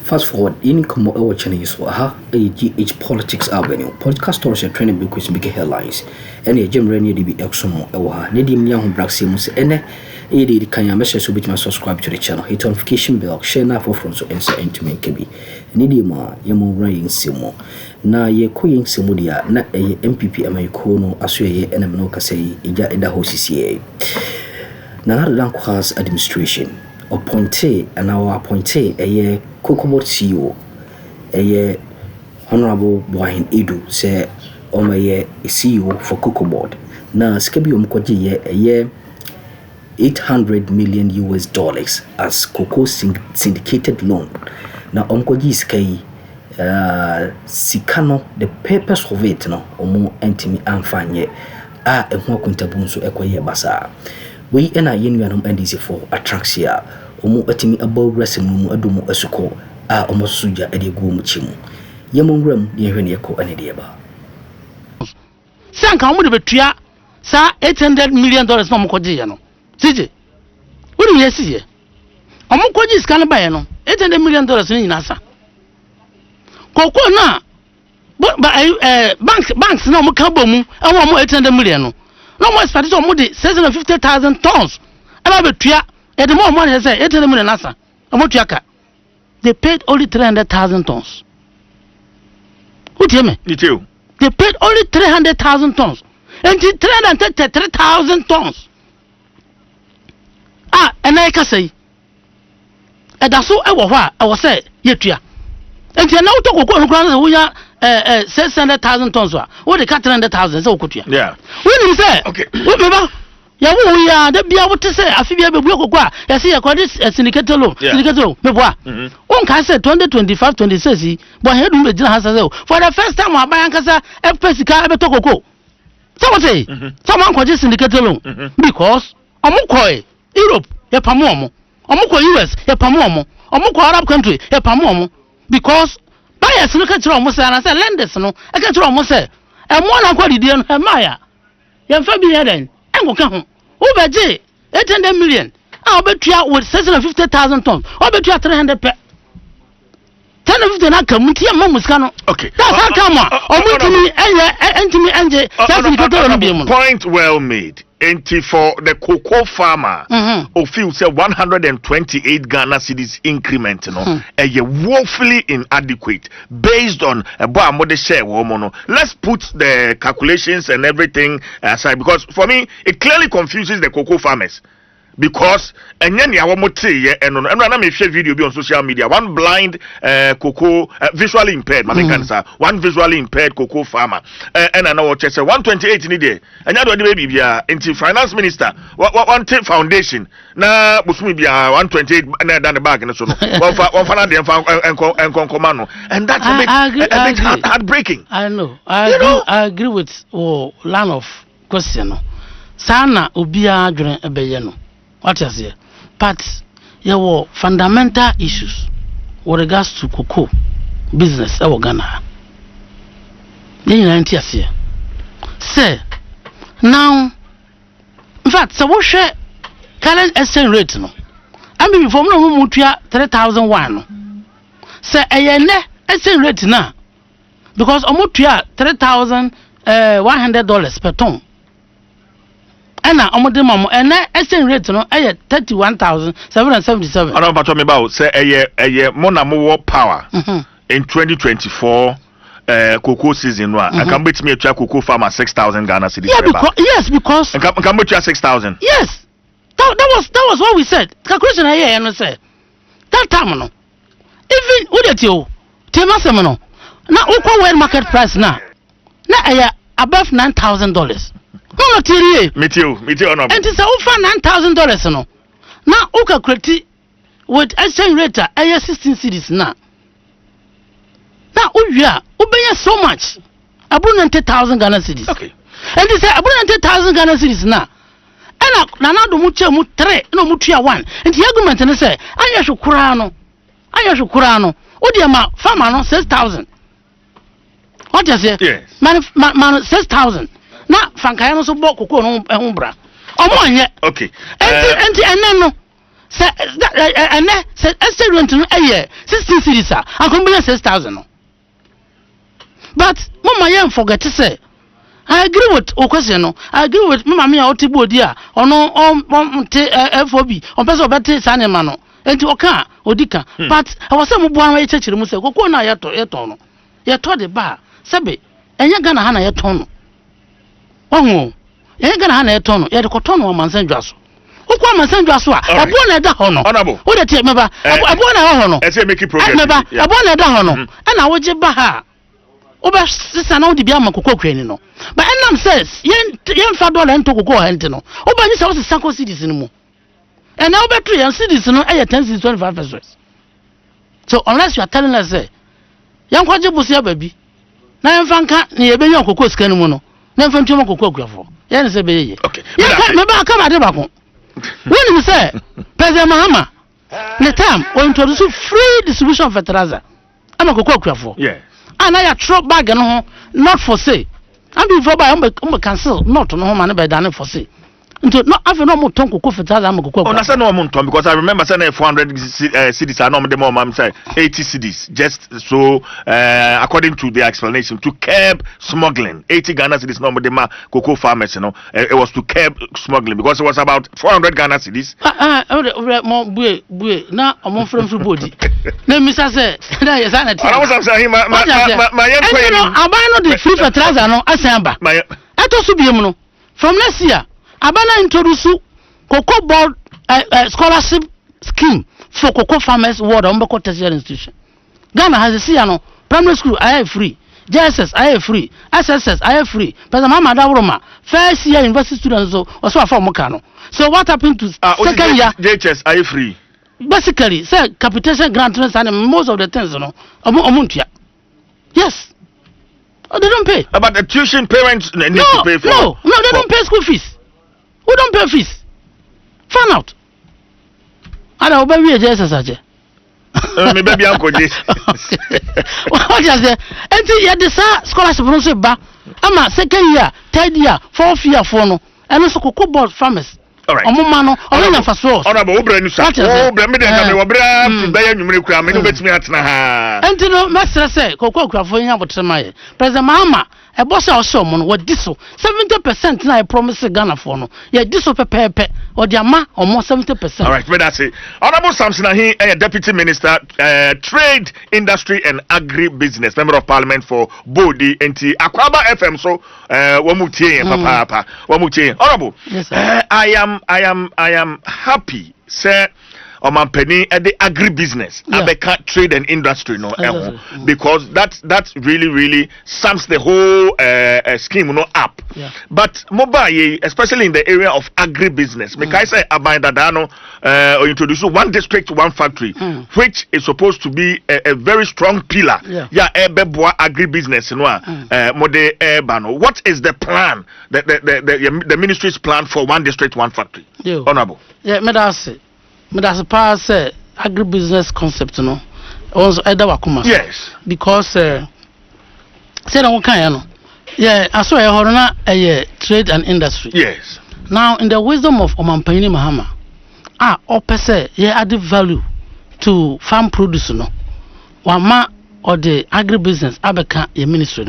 fast forward in come our channel is ha GH Politics Avenue podcast stories and training big question big headlines and a gem renew the EX-Cocobod ha ne di mnya ho braxi mu se ene e di kan ya message so bit subscribe to the channel hit notification bell share na for front so answer into me kebi ne di ma yemo ran simo na ye koyin simo dia na MPP amaiko no aso ye enam no kasai ija eda ho CCA na dan class administration appointee and our appointee a Cocobod CEO a honorable Addo say my CEO for Cocobod na skebi omkoji ye $800 million as cocoa syndicated loan na omkoji skai sikano the purpose of it no omo entimi amfanye a ehwa kuntabunso ekoye basa we ena yenuanom NDC for attraction omo atimi about wrestling mu adomo asuko a omo suja edego mu chimu yemongram ye hwe ne yeko anede ba sanka omo de betua sa $800 million no omo koje ye no tije woni yesi ye omo koje scan ba ye no $800 million ni nyina sa koko na banks na omo ka bomu e wo omo $800 million no more expect omo de 650,000 tons aba betua e de more money say $800 million nasa omo tuaka they paid only 300,000 tons what you mean they paid only 300,000 tons and 333,000 tons and I can say and that's so I was say yetua and you now talk go we are 600,000 tons what they cut 300,000 so kutua yeah when you say okay remember ya wo ya da bia wote say afibia bebu okokwa ya say ya kwa this syndicated loan meboa on can say 2025 26 but he do mejina hasa say for the first time aban kasa FPS ka beto koko so what say someone kwa syndicated loan because omukoi Europe ya pamu omukoi US ya pamu omukoi Arab country ya pamu because buyers no ka kira omo say na say lenders no e ka kira omo say e mo na kwa didie no e maya ya fa bi heden engoka ho beje $800 million obetua with 650,000 tons obetua 300 per 1050 na kamuti ya mamuska no okay that's how come omutimi entimi enje that's the point well made. And for the cocoa farmer, who feels 128 Ghana cedis increment, woefully inadequate based on a bar model share. Let's put the calculations and everything aside because for me it clearly confuses the cocoa farmers. Because and then ya and me share video be on social media. One blind cocoa visually impaired, one visually impaired cocoa farmer, and I know what say 128 in the day. And ya do the baby be into finance minister. One foundation na busumi be 128 down the back and so no. And that's a bit heartbreaking. I know. I agree with line of question. Sana ubia dwen ebeye no. What is here? But there were fundamental issues with regards to cocoa business in Ghana. Say, now, in fact, so what share current exchange rate no? I mean, before no mutua 3,001. Say, exchange rate now because mutua $3,100 per ton. And and exchange rate no 31,777. I don't know me about say a more power in 2024 cocoa season one. I can bet me a cocoa farmer 6,000 Ghana cedis. Yeah, because I can bet you 6,000. Yes, that was what we said. Calculation here and say that time no. Even with you, tema semino. Now what market price now? Now above $9,000. No, Thierry. Me too, no. And it's over $9,000 no. Now, Uka Kreti with exchange rate at 16 cities now. Now, Ubaya so much. About 90,000 Ghana cedis. Okay. And they say about 90,000 Ghana cedis now. And now, do mucha mutre, no mutia one. And the argument and say, Ayashu Kurano. Odiama, farmer no 6,000. What you say? Yes. Man 6,000. Na fankaya no so bọ kokoo no ehun bra omo anye okay enti no say say estate rent no 16 cities and come 6,000 no. But mama yen forget to say I agree with Okwesiano. I agree with Mama Mia Otibodia or no FOB on person better Sanimano. And to Oka Odika. But I was some one church in Musa, Kokona Yatono. Yato the bar, Sabe, and you're gonna hana Yatono. One more. You're gonna hana Yatono, Yat Cotono, Mansan Jasso. Okwa Mansan Jasso, a born at the honor. Honorable. What a take me back. I born a honor. I say make it progress. I born at the honor. And I would just baha. Oba sisa na odi bia makoko kwani no but enam says yen fa dollar ento kokoko hente no oba ni sa wo sisa cities ni mu and now better yan cities no 10 cities 25 pesos. So unless you are telling us say yan kwaje busia baby na yan fanka ni ebe yan kokoko sika ni mu no na yan fantu makoko akwafo yan se be ye okay me ba ka ba de ba ko when me say President Mahama the time we introduce free distribution of fertilizer ama kokoko akwafo. Yeah. And I truck bag no not for sale. And before by cancel not no man by done for sale. Until not have no more tongue cocoa for Tazam. Oh, that's no more tongue because I remember saying 400 cities are not the more mom say 80 cities. Just so according to the explanation to curb smuggling. 80 Ghana cities no more the cocoa farmers, you know. It was to curb smuggling because it was about 400 Ghana cities. Now I'm on from body. Let me say that is an I was saying my I know the free fertilizer no asamba. I told you from next year Abana introduce Cocobod scholarship scheme for cocoa farmers world Ombako tertiary institution. Ghana has a CID primary school I free, JSS I free, SSS I free. But Mama Akroma first year university students also for Mokano. So what happened to second year JSS I free? Basically, say capitation grant and most of the things omuntia. Yes. Oh, they don't pay. But the tuition parents need to pay for. No, they don't pay school fees. Who don't pay fees? Find out. I don't baby JSS. Maybe Uncle J. What you say? Until you decide scholarship from say ba. Ama second year, third year, fourth year for no. And also Cocobod farmers. All right. Honorable, President Mahama, a boss of someone what this 70% now I promise Ghana for no. Yeah, this of a pepe or the ama or more 70%. All right, but that's it. Honorable Samson Ahi, Deputy Minister, Trade, Industry and Agri-Business, Member of Parliament for Bodi NT Akroma FM. So, Wamutie, Papa, Wamutie. Honorable, yes, I am happy, sir. Penny at the agribusiness, trade and industry, no, because that really sums the whole scheme, up. Yeah. But mobile, especially in the area of agribusiness, I say about Dadano, introduce one district, one factory, which is supposed to be a very strong pillar. Yeah, agribusiness, what is the plan, the ministry's plan for one district, one factory? Honorable. Yeah, but as a part say agribusiness concept, also Addo Akuma. Yes. Because say no kind, yeah, I saw a trade and industry. Yes. Now in the wisdom of Omampani Mahama, say added value to farm produce, Wama or the agribusiness abeka a ministry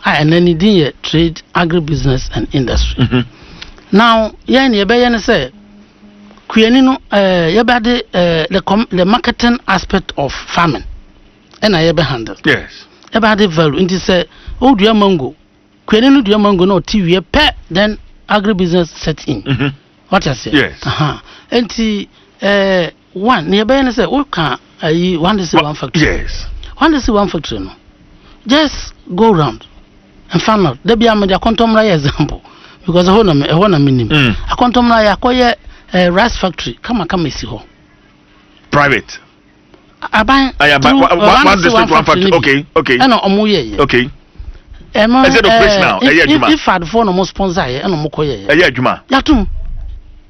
and then it trade, agribusiness and industry. Now say Kuyenino, the marketing aspect of farming, and I ever handle. Yes. About the value. And this oh dear mango, Kuyenino dear mango no TV pet then agribusiness set in. What I say? Yes. And one nearby and say, oh can I want to see one factory? Yes. Want to see one factory? No. Just go round and find out. There be a media quantum example because I want a minimum. A quantum acquire. Rice factory, come see ho. Private. I buy one district, one factory. Okay. I know omuye. Okay. Is it operational? If I had phone almost sponsor, I know mokoye. Juma. Yatum.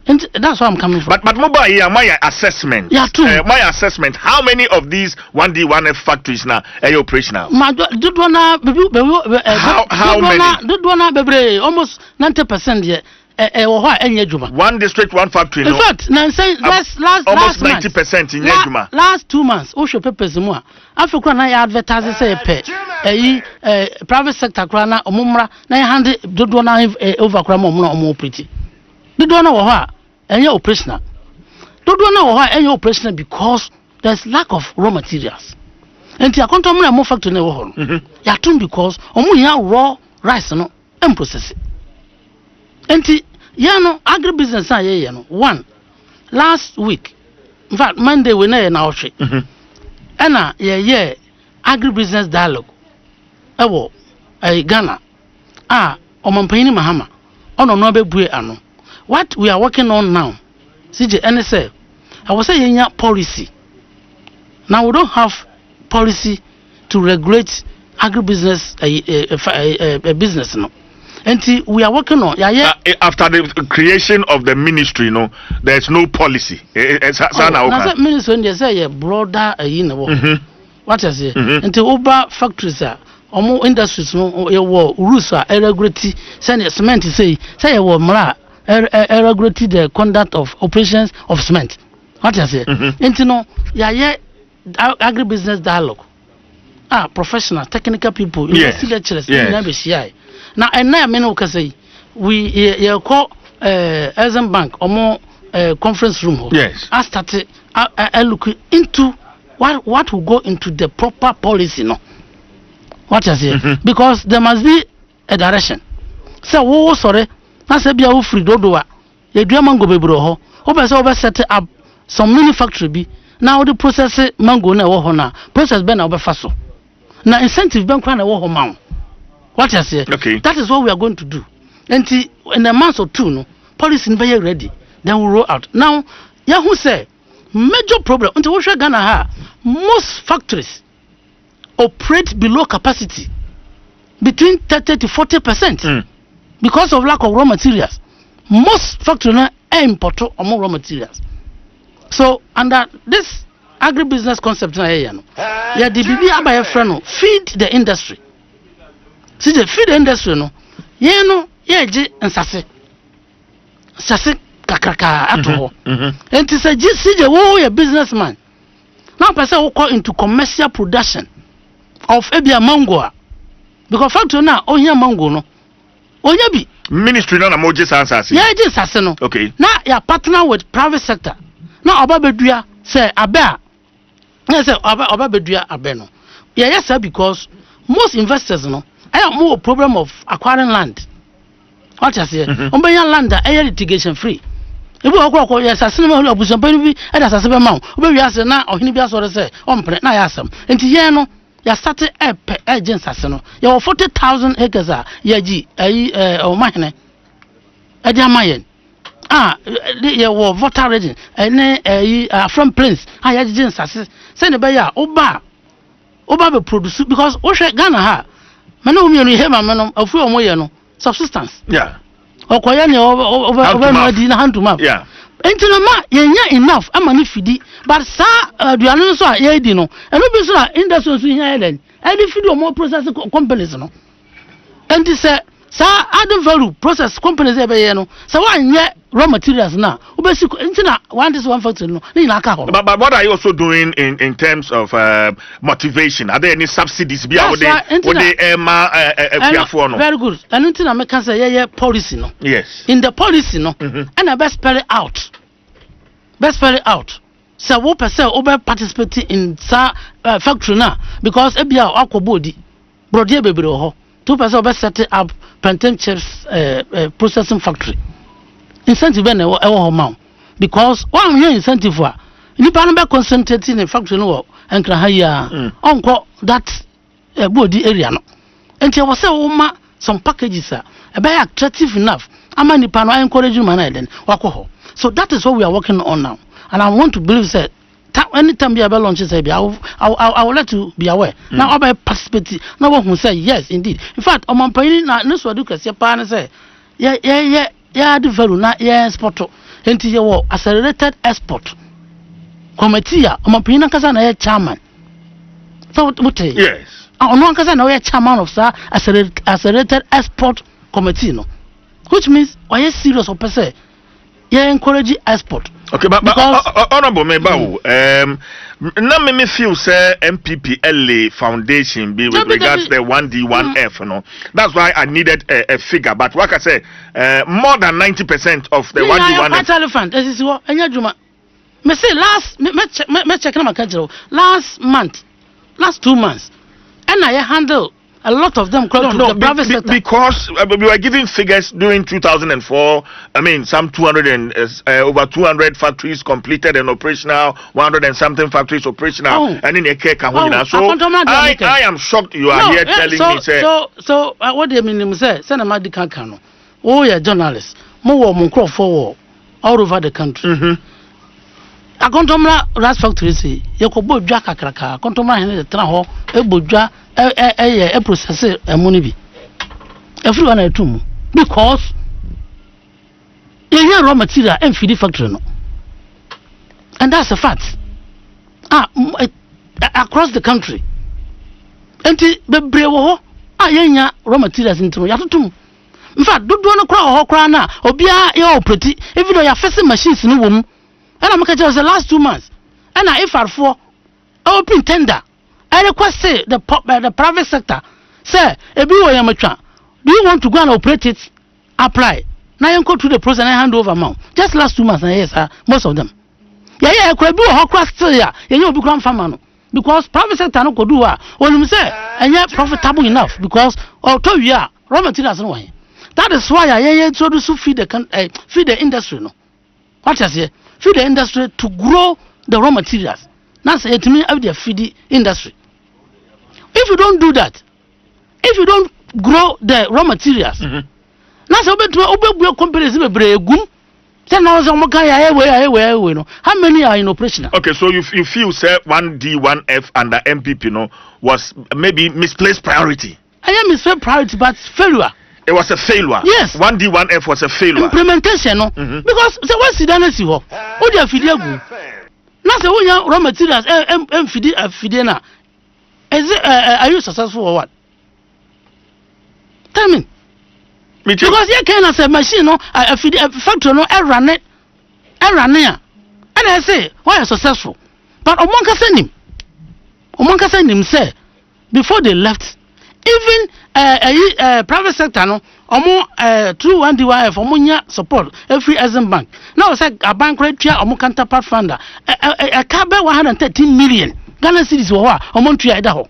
And that's where I'm coming from. But mobile here, my assessment. My assessment. How many of these 1D 1F factories now are operational? How many? Almost 90% here. one district, one factory. In fact, last almost 90% in Yejuma. Last 2 months, Osho papers more. Africa na advertising say pay. Private sector krana omumra na hand dodo na over krama omo pretty. Dodo na wo ha enye operational. Dodo na wo ha enye operational because there's lack of raw materials. Enti akonto mo na mo factory na wo ho no. Ya tun because omo ya raw rice no em process. Enti no agribusiness aye no one last week, in fact Monday we na ohwe na ye agribusiness dialogue ewo Ghana omampani Mahama ono no bebue ano. What we are working on now CJ NSL I was say yenya policy. Now we don't have policy to regulate agribusiness business no. And we are working on after the creation of the ministry, there's no policy. Ministry when they say broader what I say until over factories or industries rules are regulatory send cement say regulatory the conduct of operations of cement. What I say until agribusiness dialogue. Professional technical people, university lecturers, now, and now, I can say we call Asian Bank or more conference room. Yes, I started looking into what will go into the proper policy. No, what I say because there must be a direction. So, sorry, I said, be a free dodoa. You do mango bebro. Over set up some manufacturer be now the process mango na wo process ben over faso. Now incentive bank na wo ho. What I say? Okay. That is what we are going to do. And in a month or two, no policy is very ready. Then we roll out. Now, Yahoo say major problem. Until we Ghana, most factories operate below capacity, between 30 to 40%, because of lack of raw materials. Most factories now import more raw materials. So under this agribusiness concept, the BB Abaya friend feed the industry. See the feed industry no je nsase kakraka ato and to say see the wo businessman now person who call into commercial production of ebia mango because factory na ohia mango no onya bi ministry na mo je sansase je sase no okay na ya partner with private sector na obabedua say abe say obabedua abe no yes because most investors no I have more problem of acquiring land. What I say? Land litigation free. If we are yes, I see no opposition, but we as a seven mount. We are now or he be as or say on print na yasam. And yano ya started agents aseno. You have 40,000 acres yaji o mahene. Mayen. You were voter region from plains. Agents as send a buyer oba be produce because Ghana ha. Manu mi hema manu afu omoye no subsistence okoya ne over madi na hand to mouth entina ma yenya enough amani fidi but sa aduane so a yedi no eno bi so a industry so hia eden edi fidi o more processing companies no enti say sa add value process companies e be ye no say wan ye raw materials na obesi entina one this one factory no ni na aka ho but what are you also doing in terms of motivation? Are there any subsidies be out there very good and entina make can say ye policy no yes in the policy no and I best spell it out so what percent over participate in sa factory na because ebia akobodi brode bebre ho 2% over set up plantain chips processing factory incentive ben e because one here incentive for nipa no be concentrating in factory no enkra ha ya onko that body area no enti we say wo some packages e be attractive enough ama nipa no encourage man na den wakoho. So that is what we are working on now, and I want to believe that anytime you have a launch, I will let you be aware. Now, I participate. Now, one who say yes, indeed. In fact, I'm on paying now. No, so do because your partner say, yeah, the value na export into your accelerated export committee. I'm on paying because I chairman. So what? Yes. I'm on because I know chairman of sir accelerated export committee. No, which means why is serious or per se. You encourage export. Okay, but honorable me now me feel say MPPLA Foundation be with regards to the 1D1F, you know. That's why I needed a figure. But like I say, more than 90% of the 1D1F. Elephant. This is what Juma. Me say me check na makajiro. Last 2 months, and I handle a lot of them close to the private sector. Because we were giving figures during 2004. I mean, some 200 and over 200 factories completed and operational, 100 and something factories operational, and in a cake. So I am shocked you are here telling me. So what do you mean? Say na medical kano. Oh, yeah, journalists. More for all over the country. Akontomra ras factory say yakobo dwa kakraka akontomra hene de tra ho ebodwa e process emuni bi everyone atum because you raw material and feed factory no, and that's a fact across the country enti bebre wo ho yenya raw materials ntimo yatotum in fact dodo no kra ho kra na obia ya operate even though ya facing machines no wom. And I'm going to the last 2 months. And if I for open tender, I request the private sector, sir, do you want to go and operate it? Apply. Now you go to the process and hand over amount. Just last 2 months, yes, most of them. Yeah, I could do a whole class still, yeah, you become farmer. Because private sector no could do when you say, and yet profitable enough because although you are raw materials no way. That is why I introduce to feed the industry. No, what I say? Feed the industry to grow the raw materials. That's it to me of the feed industry. If you don't do that, if you don't grow the raw materials, that's a companies how many are in operation? Okay, so you feel say 1D1F under MPP was maybe misplaced priority. I am misplaced priority, but failure. It was a failure. Yes. 1D1F was a failure. Implementation, no? Because the what's the dynasty? What do you feel? Now, so when you raw materials, fidena, is it? Are you successful or what? Tell me. Because you can say machine, no, a factory, no, I run it, and I say, why are you successful? But Omonka send him, say, before they left. Even private sector no through 1D1F omunya support every Asian bank now say a bank rate tia omu counterpart funder a cabe 113 million Ghana cedis wo ha omu tua ida ho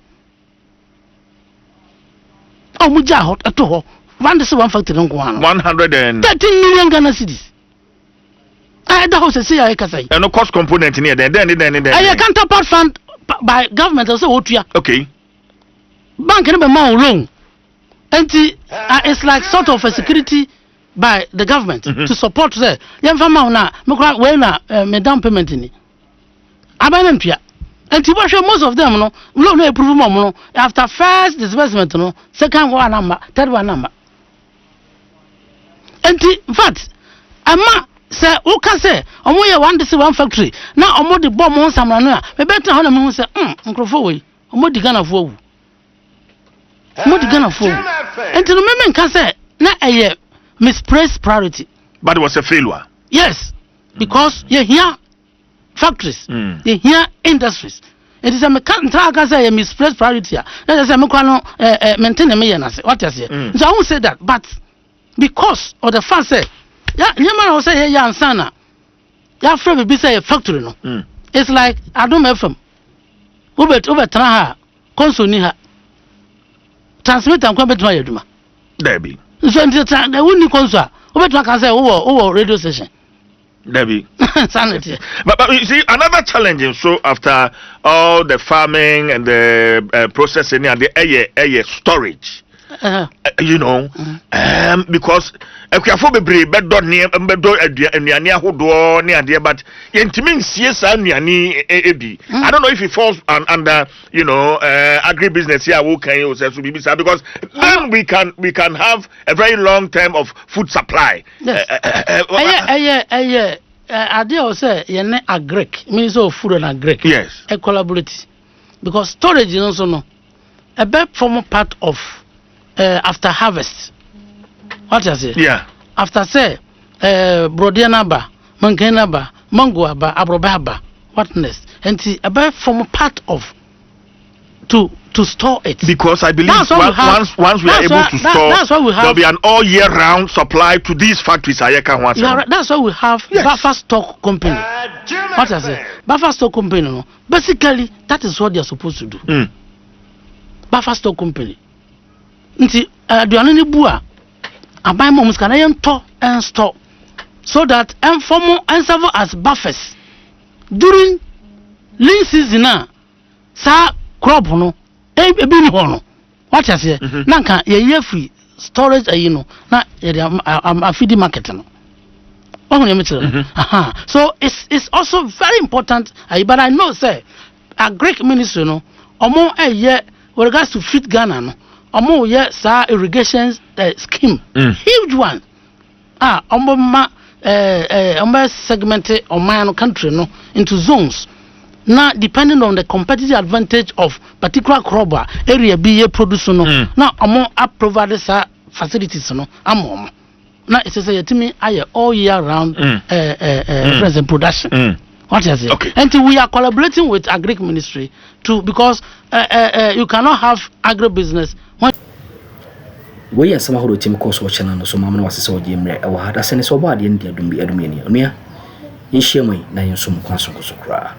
omu ja ho to ho one factory nko ha 113 million Ghana cedis ida ho say ya kasai and no cost component near then a counterpart fund by government also wo tua okay. Bank never loan. And it's like sort of a security by the government to support the young family now. Me down payment in it. And most of them no approve after first disbursement second one number, third one number. And in fact, ama say who can say one factory now omo the bomb on some me better how me say Akuffo we omo the Ghana for more Ghana for until the moment can say na a misplaced priority, but it was a failure. Yes, because you hear factories, you hear industries. It is a mechanical say a misplaced priority. That is a maintain a million. What I say, so I won't say that, but because of the fact say, yeah, you might say yeah, Ansana, yeah, from be say a factory no. It's like I don't know from over Traha, Consoniha. Transmit and come to my Yaduma. Debbie. So until the wouldn't console. What can say over radio station? Debbie. Sanity. But you see, another challenge so after all the farming and the processing and the air storage. You know, because Akuffo be bedo near bedo aduane ahodo ne ade but yentimi nsie sa anuane ebi. I don't know if it falls under agribusiness here we can use so bibisa because then we can have a very long term of food supply. Yes. Addo say yene agric means of food and agric. Yes. A collaborate because storage is also no a form part of after harvest. What I say? Yeah. after say brodiana ba mankena ba mango ba abroba ba what next and about from part of to store it, because I believe once we are able to store, there'll be an all year round supply to these factories. That's why we have buffer stock company. What I say, buffer stock company. No, basically that is what they are supposed to do. Buffer stock company. Nti aduane ni bua aban mo muska na yento and store so that informal and serve as buffers during lean season sa crop no ebi ni ho no what you say na nka ye free storage ayi no na am feed market no so it's also very important but I know say a Greek ministry no omo with regards to feed Ghana no omo sa irrigation scheme huge one omo segmented omo country no into zones. Now, depending on the competitive advantage of particular crop area be produce no, now among up provided facilities no, among. Now it says to me, I all year round present production. What is it? Okay. And we are collaborating with Agric Ministry too, because you cannot have agribusiness. We are some who team course watching and so mamma was so Jim or had a sense of body and dear Dumbi Adumania. In Shemay, Nayan Sum Consum Cosocra.